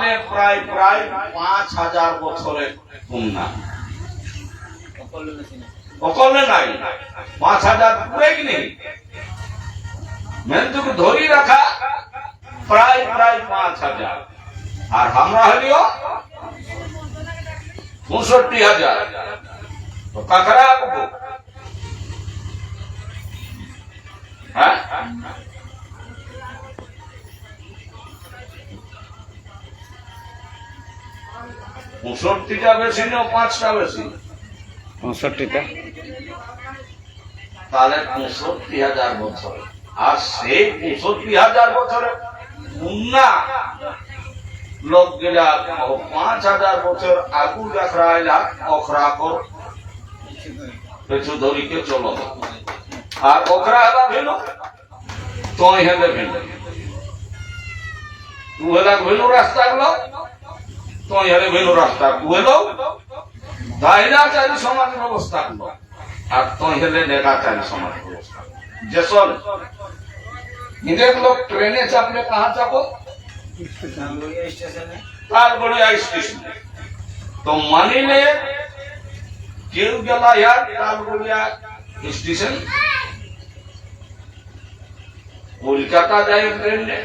মানে প্রায় প্রায় 5000 বছরের কন্যা অকলে নাই 5000 পুরে কি নেই মেনতুকে ধরি রাখা প্রায় প্রায় 5000 আর আমরা হলিও 65000 তো কাকরা আঁকবো হ্যাঁ 65টা বেশি না 5টা বেশি 65টা তাহলে 65,000 বছর আর সেই 65,000 বছরে মুন্না লোক গেলা 5,000 বছর আগু দেখাইলা অখরা কর পেছু ধরিকে চলো আর অখরা হেলা ভেলো তই হেলে ভেলো তু হেলা ভেলো রাস্তা গেল তই হেলে ভেলো রাস্তা তু হেলো দায়রা চারি সমাজ ব্যবস্থা গেল আর তই হেলে নেগাচারি সমাজ ব্যবস্থা जैसन इंडिया के लोग ट्रेने चापले कहाँ चापो तालबड़िया स्टेशन तो मानी ले क्यों गला यार तालबड़िया स्टेशन कोलकाता जाए ट्रेन ने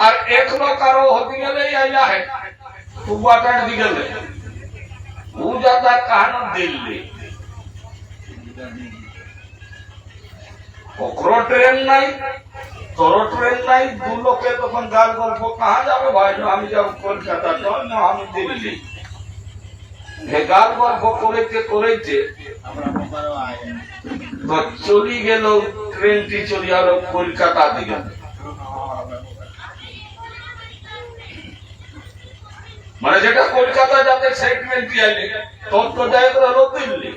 और एक लोग करो होती गले या है कुबाटा दी गले वो जाता कहाँ दिल्ली ओकरो ट्रेन नहीं तोरो ट्रेन नहीं दू लोग के तो गाल गल्प कहाँ जाबे भाई जो हम जब कोलकाता तो ना हम दिल्ली हे गाल गल्प करेছে तो चली गेल ट्रेन टी चली आलो कोलकाता दिके মানে যেটা কলকাতা যাতে সেই ট্রেনটি আইলে তোর তো যায় হলো দিল্লি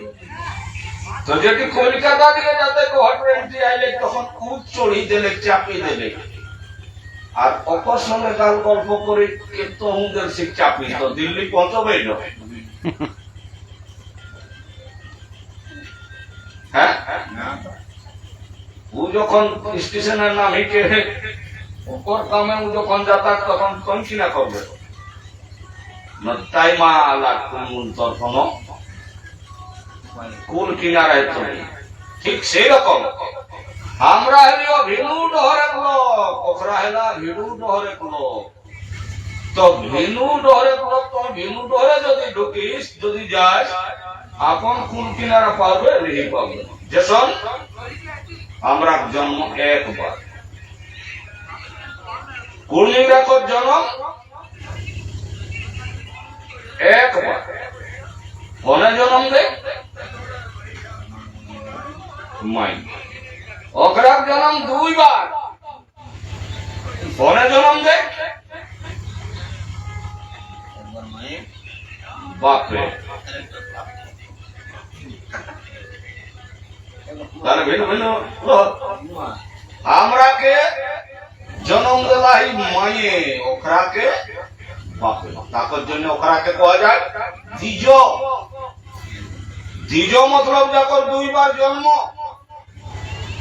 তো যেটি কলকাতা দিকে যাতে ট্রেনটি আইলে তখন খুব চড়ি দিলে চাপি দিলে আর অপর সঙ্গে গাল গল্প করে কিন্তু হুঁদের সে চাপি তো দিল্লি পৌঁছবে না হ্যাঁ ও যখন স্টেশনের নাম হিটে ওপর কামে ও যখন যাতায়াত তখন কোন কিনা করবে নতাইমা আলা কুমুন তরফনো কুল কিনারায় তুমি ঠিক সেই রকম আমরা হলিও ভিনু ডহরে লোক ওখরা হেলা ভিনু ডহরে লোক তো ভিনু ডহরে লোক তো ভিনু ডহরে যদি ঢুকিস যদি যাস আপন কুল কিনারা পাবে রেহি পাবে যেসন আমরা জন্ম একবার কুলনিরা কর জন্ম একবার কোনে জন্ম দে মাই অকরাক জন্ম দুইবার কোনে জন্ম দে বাপরে তাহলে ভিন্ন ভিন্ন আমরা কে জন্ম দিলাই মায়ে ওকরাকে বাপরে তাকর জন্য ওকরাকে কোয়া যায় দ্বিজ দ্বিজ মতলব যাকর দুইবার জন্ম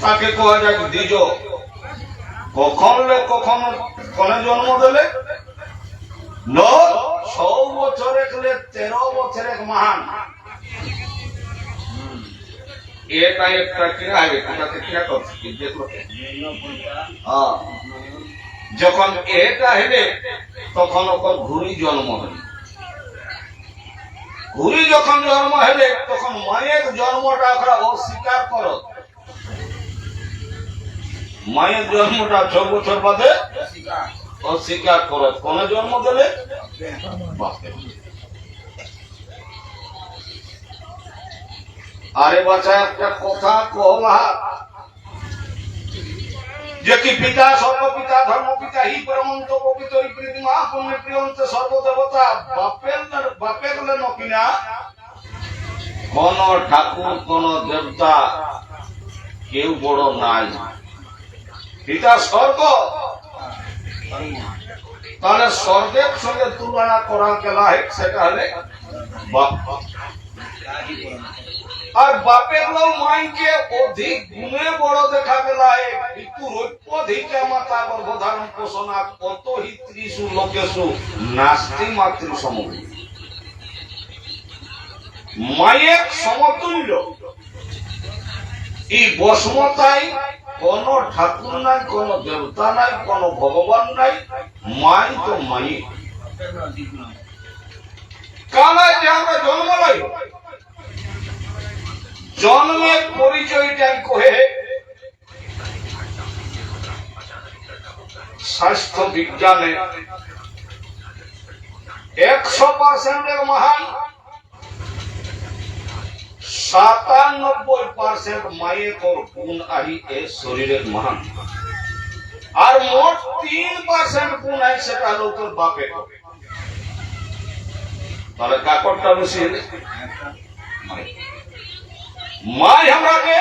তাকে কোয়া যায় দ্বিজ কখন কোনে জন্ম দিলে 6 বছরে 13 বছরের মহান এটা একটা কিনা হবে কোনটাতে কিনা করছি দেখলো হ্যাঁ যখন এটা হেলে তখন ওর ঘুরি জন্ম হলে ঘুরি যখন জন্ম হেলে তখন মায়ের জন্মটা ওরা অস্বীকার করো মায়ের জন্মটা 6 বছর বাদে অস্বীকার করো কোন জন্ম দিলে আরে বাচ্চা একটা কথা কহলা যে কি পিতা সর্বপিতা ধর্মপিতা হি পরমন্ত পবিত্র প্রীতি মহাপুণ্য প্রিয়ন্ত সর্বদেবতা বাপের নকিনা কোন ঠাকুর কোন দেবতা কেউ বড় নাই পিতা স্বর্গ তাহলে স্বর্গের সঙ্গে তুলনা করা গেলা সেটা হলে বাপ আর বাপের লোক মাইকে অধিক গুণে বড় দেখা গেলায় একটু অধিকা মাতা গর্ভধারণ পোষণা কত হিত্রিষু লোকেশু নাস্তি মাতৃ সমগ্র মায়ের সমতুল্য এই বসমতায় কোন ঠাকুর নাই, কোন দেবতা নাই, কোন ভগবান নাই, মাই তো মাই। কালায় যে আমরা জন্ম লই, জন্মের পরিচয়টা কহে স্বাস্থ্য বিজ্ঞানে 100% মহান, 97% মায়ের গুণ আহি এ শরীরের মহান, আর মোট 3% গুণ আছে সেটা লোকের বাপে। তাহলে কাকড়টা বেশি মাই আমরাকে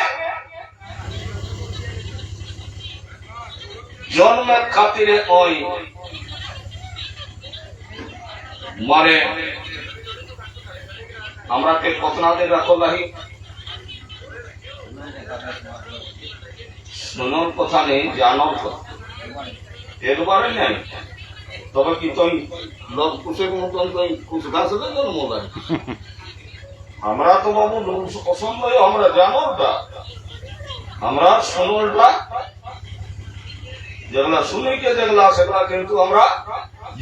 জন্মের খাতিরে ওই মানে আমরাকে কতনাদের রাখো লাহি শোনার কথা নেই, জানার কথা একবারে নেই। তবে কি তুই লোক কুশের মতন তুই কুশ গাছ জন্ম লাগে? আমরা তো বাবু অসম্ভব, আমরা জানোটা, আমরা শোনলটা যেগুলা শুনিকে যেগুলা সেগুলা কিন্তু আমরা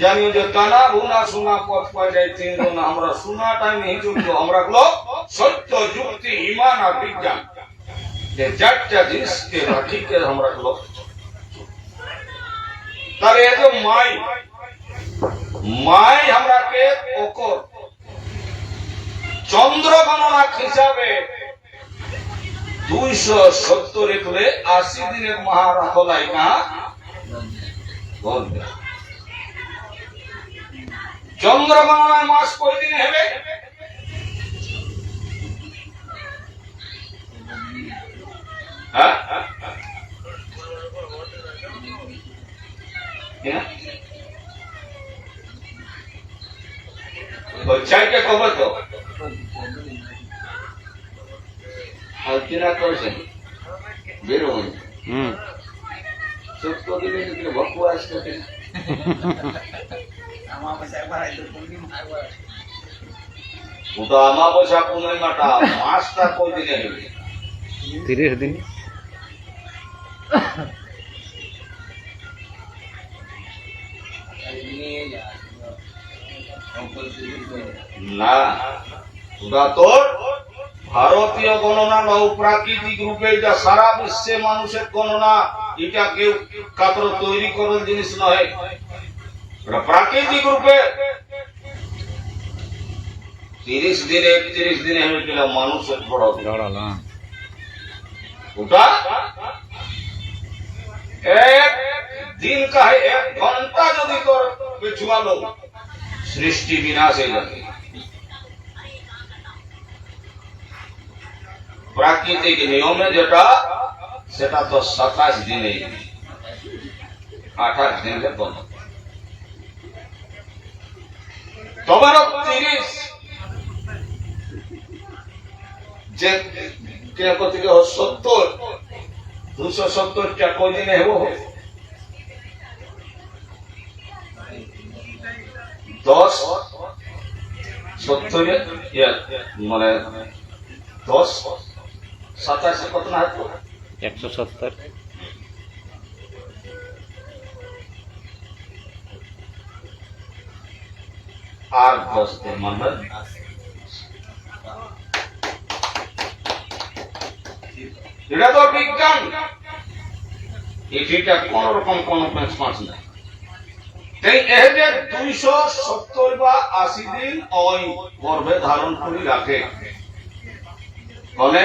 জানি যে কানা ভুনা শোনা পথ পায় যায় তিনজন, আমরা শোনাটাই নেই যোগ্য। আমরা গুলো সত্য, যুক্তি, ইমান আর বিজ্ঞান যে চারটা জিনিসকে রাখিকে আমরা গুলো। তার এই যে মাই আমরাকে ওকর চন্দ্র গণনা হিসাবে 270 করে 80 দিনের মহারাখলাই না বলবে। চন্দ্র গণনায় মাস কয় দিনে হবে? হ্যাঁ চাইটা খবর তো কিনা করেছেন বেরোন 70 দিনে ভক্ত আসতে ওটা আমাবস্যা পূর্ণিমাটা মাসটা কই দিনে হবে? 30 দিন। না, ওটা তোর ভারতীয় গণনা নয়, প্রাকৃতিক রূপে এটা সারা বিশ্বে মানুষের গণনা। এটা কেউ কাতর তৈরি করার জিনিস নয়, এটা প্রাকৃতিক রূপে 30 দিনে 31 দিনে হয়েছিল মানুষের বড় ওটা এক দিন কাহে 1 ঘন্টা যদি তোর পিছুয়ালো সৃষ্টি বিনাশ হয়ে যাবে। প্রাকৃতিক নিয়মে যেটা সেটা তো 27 দিনে 28 দিনে বন্ধ। তবে 30 যে থেকে 70 270টা কই দিনে হবো? 10 70 মানে 10 27 কত না হতো? 170। আর 10 দিন মানে এটা তো বিজ্ঞান। এটা কোন রকম কোন পেঁচ নাই। তাই এই যে 270 বা 80 দিন ওই গর্ভে ধারণ করে রাখে বলে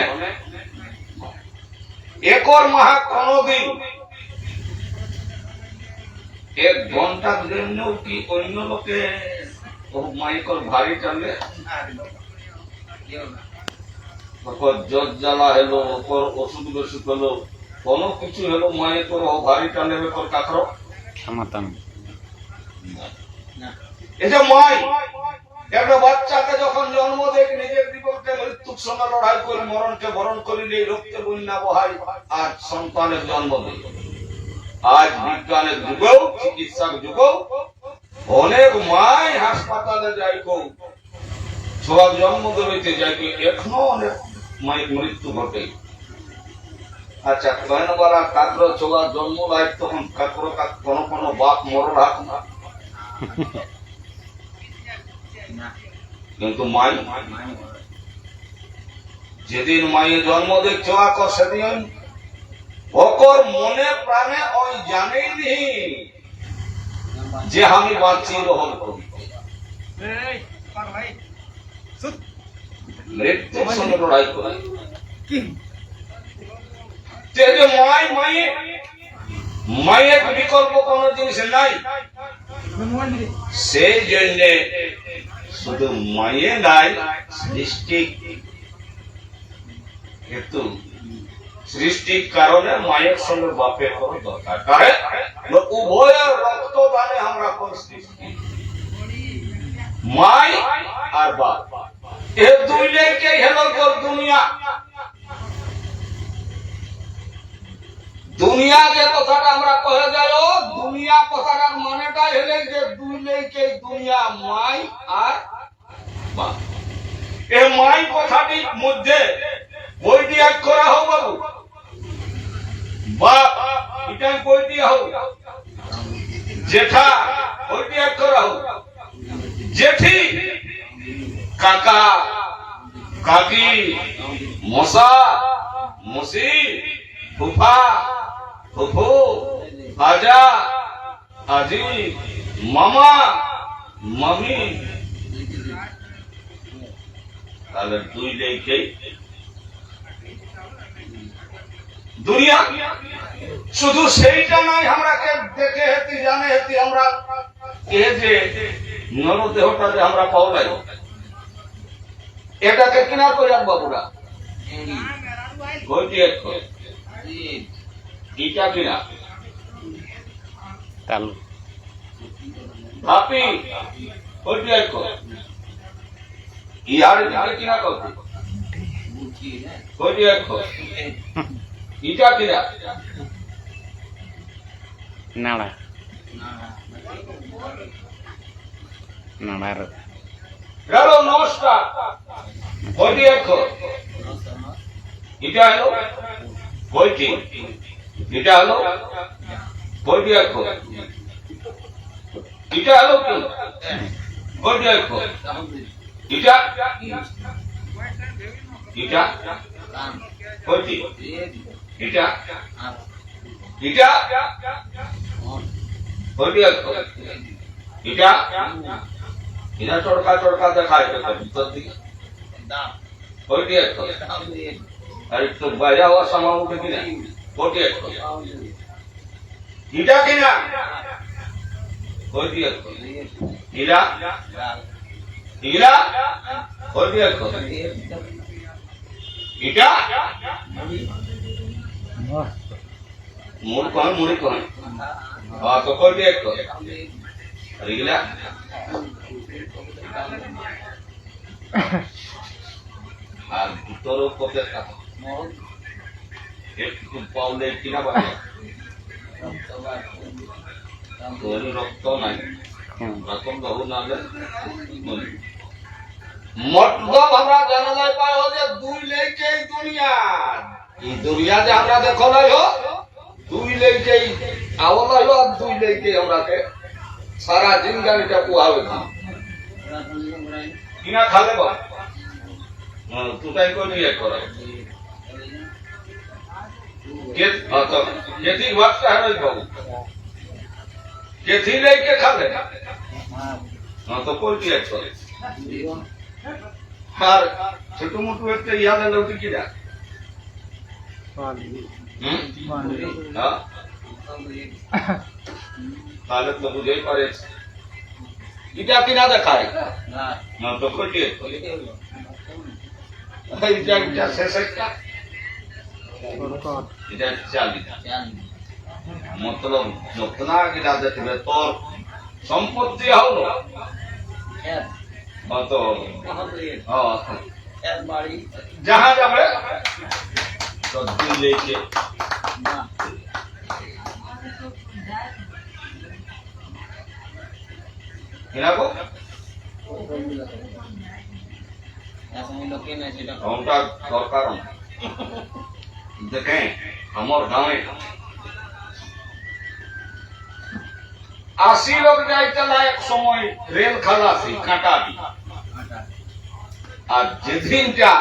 একর মাহা কোনদিন 1 ঘন্টার জন্য কি অন্য লোকে মাইকর ভারী টানলে জ্বর জ্বালা হলো, ওষুধ বেশুধ হলো, কোন কিছু হলো মায়ের তোর ভারী টানে তোর কাকর ক্ষমতা নেই। এই যে মাই একটা বাচ্চাকে যখন জন্ম দেয় নিজের জীবন রক্তে মৃত্যুর সঙ্গে লড়াই করে মরণকে বরণ করিলে রক্তে বন্যা বহাই আর সন্তানের জন্ম দেয়। আজ বিজ্ঞানের যুগেও চিকিৎসার যুগেও অনেক মাই হাসপাতালে যাই কো ছোয়ার জন্ম দেবে যাই এখনো অনেক মায়ের মৃত্যু ঘটে। আচ্ছা কেন বলা কাকর ছোয়ার জন্ম দেয় তখন কাকর কোনো কোনো বাপ মরণ হাত না, কিন্তু মাই যেদিন মায়ের জন্ম দেখছো আকর সেদিন ওকর মনে প্রাণে ওই জানেই নি যে আমি বাঁচি রহন করি, মৃত্যুর সঙ্গে লড়াই করে। মায়ের বিকল্প কোন জিনিস নাই, সেই জন্য শুধু মায়ে নাই সৃষ্টি, কিন্তু সৃষ্টির কারণে মায়ের সঙ্গে বাপের কোনো দরকার, কারণ উভয়ের রক্তদানে আমরা কোন সৃষ্টি, মাই আর বাপ এ দুইটাকে হেলো কর দুনিয়া। দুনিয়া যে কথাটা আমরা কহে যাই দুনিয়া কথাটার মানেটা হলে যে দুই লেকে দুনিয়া মাই আর বাপ। এই মাই কথাটির মধ্যে বইটি এক করা হোক বাবু, বাপ এটা বইটি হোক, জেঠা বইটি এক করা হোক, জেঠি কাকা কাকি মশা মসি ফুফা ফুফু আজা আজি মামা মামি, তাহলে দুই লেকেই দুনিয়া। শুধু সেইটা নয়, আমরা দেখে হেতি জানে হেতি আমরা এ যে নরদেহটা যে আমরা পাওলাই এটাকে কিনা করে রাখবো পুরা বইটি এক ইটা কিনা তালু ভাপি বইটি এক ইয়ার কিনা করতে বইটি এক ইটা কিনা নাড়া নাড়ার হ্যালো নমস্কার বইটি এক এটা হলো বইটি, এটা হলো বইটি এক, এটা হলো কি বইটি এক, এটা এটা বইটি, এটা এটা বইটি এক, এটা এটা চড়কা চড়কা দেখায় ভিতর দিকে বইটি এক, আর একটু বাইরে হওয়ার সামান উঠে কিনা বইটি এক, এটা কিনা বইটি এক, ইরা ইরা বইটি এক, এটা মুড় কন মুড়ি কন তো বইটি এক, আর ইলা আর ভিতর কপের কথা একটু পাউলে কিনা বাড়ি রক্ত নাই রকম বহু না মতলব আমরা জানালাই পাই যে দুই লেকে দুনিয়া, এই দুনিয়া যে আমরা দেখো নাই দুই লেকে আওলাই আর দুই লেকে আমরাকে সারা জিন্দানিটা পোহাবে কিনা খালে বা তুটাই করে নিয়ে করা কেথি ভাবটা হারাই বাবু কেথি লেকে খাবে তো পোল্ট্রি এক করে আর ছোট মোটো একটা ইয়াদ এলো কিনা তাহলে তো বুঝেই পারে এটা কিনা দেখায় না তো পোল্ট্রি এক করে এটা শেষ একটা এটা চালি মতলব যতনা কিনা দেখবে তোর সম্পত্তি হলো जहाँ जावे तो दिल लेके को घंटा दरकार देखें हमार गाँव 80 लोग जाए चला एक समय रेल खलासी काटा दी আর যেদিনটা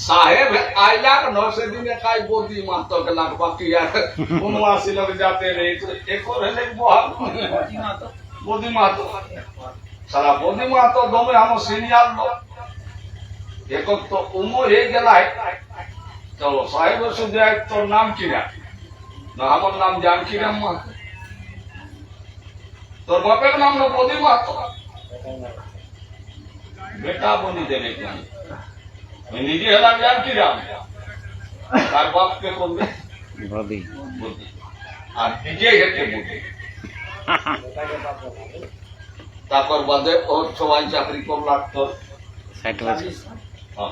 সাহেব আইলাক 9 দিনে কাই বদি মাত্র গেলাক বাকি আর 79 লোক যাতে রে একর হলে বহাল বদি মাত্র সারা বদি মাত্র দমে हम সিনিয়র লোক একর তো উমর হয়ে গেলাই চলো সাহেব সুদে তোর নাম কি না না আমার নাম জানকি রাম মা তোর বাপের নাম না বদি মাত্র बेटा बनी देने के मैं निजी हला जान की राम तार बाप के बोलबे बदी আর নিজে হেঁটে বুঝে তারপর বাদে ওর সবাই চাকরি করল তো 60 বছর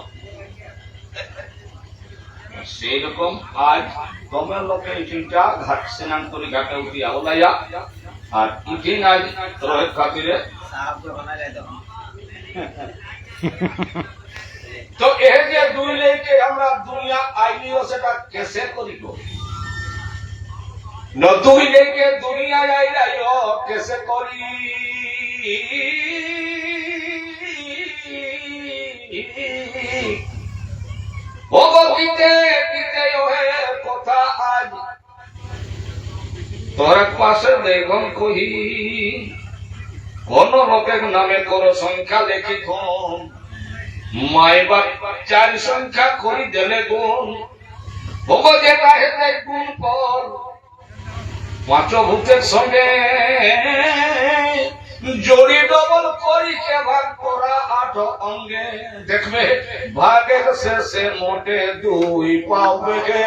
সেই রকম আজ কমের লোকে চিন্তা ঘাট স্নান করে ঘাটে উঠি আওলাইয়া আর ইঠিন আজ রোহিত খাতিরে तो यह जे दुई लेके हमरा दुनिया आईलियो सेटा कैसे करी गो न दुई लेके दुनिया आईलियो कैसे करी ओगो किते किते ओहे কথা আজ তোর পাশে দেখুন কহি কোন লোকের নামে করো সংখ্যা লেখি গুণ মাই বাপ 4 সংখ্যা করি দেলে গুণ ভোগ যেটা হেতে গুণ কর পাঁচভূতের সঙ্গে জড়ি ডবল করি কে ভাগ করা 8 অঙ্গে দেখবে ভাগের শেষে মোটে 2 পাবে গে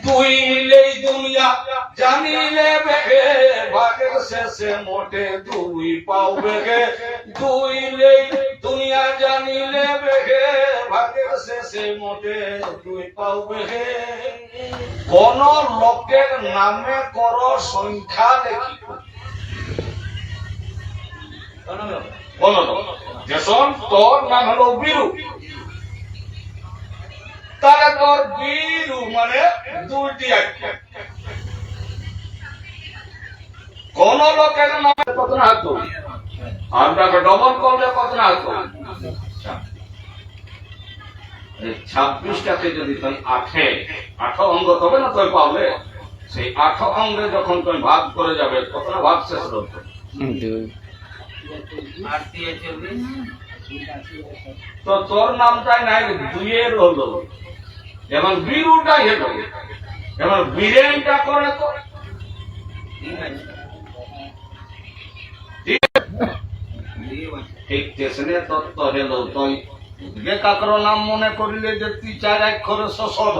2 মিলেই দুনিয়া জানিলে বেগে ভাগের শেষে মোটে 2 পাবে গে 2 মিলেই দুনিয়া জানিলে বেগে ভাগের শেষে মোটে 2 পাবে গে কোন লোকের নামে করো সংখ্যা লেখি কোন লোক যেসন তোর নাম হলো বীরু তাহলে তোর বীরু মানে 2টি আক্ষর কোন লোকের নামে কত না হতো আমরাকে ডবল করলে কত না হতো 26টাকে যদি তুই 8 অঙ্গ তবে না তুই পাবে সেই 8 অঙ্গে যখন তুই ভাগ করে যাবে কত না ভাগ শেষ হতো 2 তো তোর নামটাই নাই 2 এর হলো যেমন বীরুটাই হলো যেমন বীরেনটা করে তো ঠিক তেসনে তত্ত্ব হলো তুই যে কাকর নাম মনে করিলে যে 4 অক্ষরে সসধ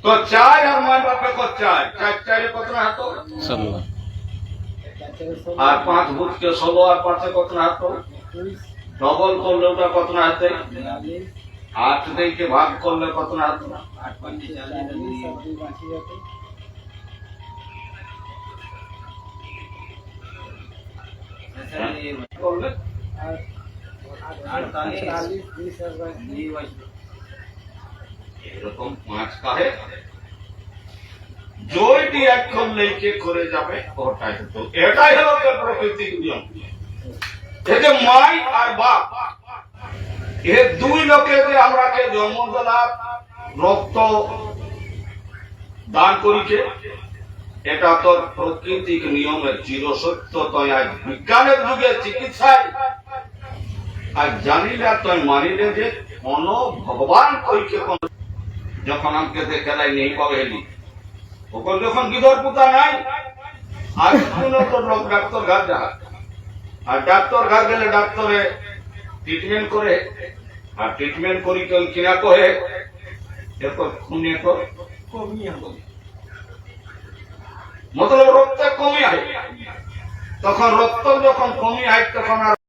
তো 4 আর মাই বাপে কো 4 কত না হতো 16 আর 5 ভূত কে 16 আর 5 কত না হতো ডবল করলে ওটা কত না হতো 8 দিয়ে ভাগ করলে কত না হতো 8 5 করলে এরকম 5 কাহে জয়টি অক্ষর লেকে করে যাবে ওটাই হতো এটাই হলো প্রকৃতির নিয়ম এই যে মাই আর বাপ এই দুই লোকে যে আমরাকে জন্ম দিলাম রক্ত দান করিকে এটা তো প্রকৃতিক নিয়মের চিরসত্য তো আজ বিজ্ঞানের যুগে চিকিৎসায় আর জানিলে তুই মানিলে যে কোন ভগবান কইকে কোন যখন আমাকে দেখালাই নেই পাবেলি ওখন যখন গিদর পুতা নাই আর কোন তো লোক ডাক্তার ঘাট যা আর ডাক্তার ঘাট গেলে ডাক্তারে ট্রিটমেন্ট করে আর ট্রিটমেন্ট করি কেউ কিনা কহে এরপর খুনে তো কমিয়া মতলব রক্ত কমে হয় তখন রক্ত যখন কমে হয় তখন আর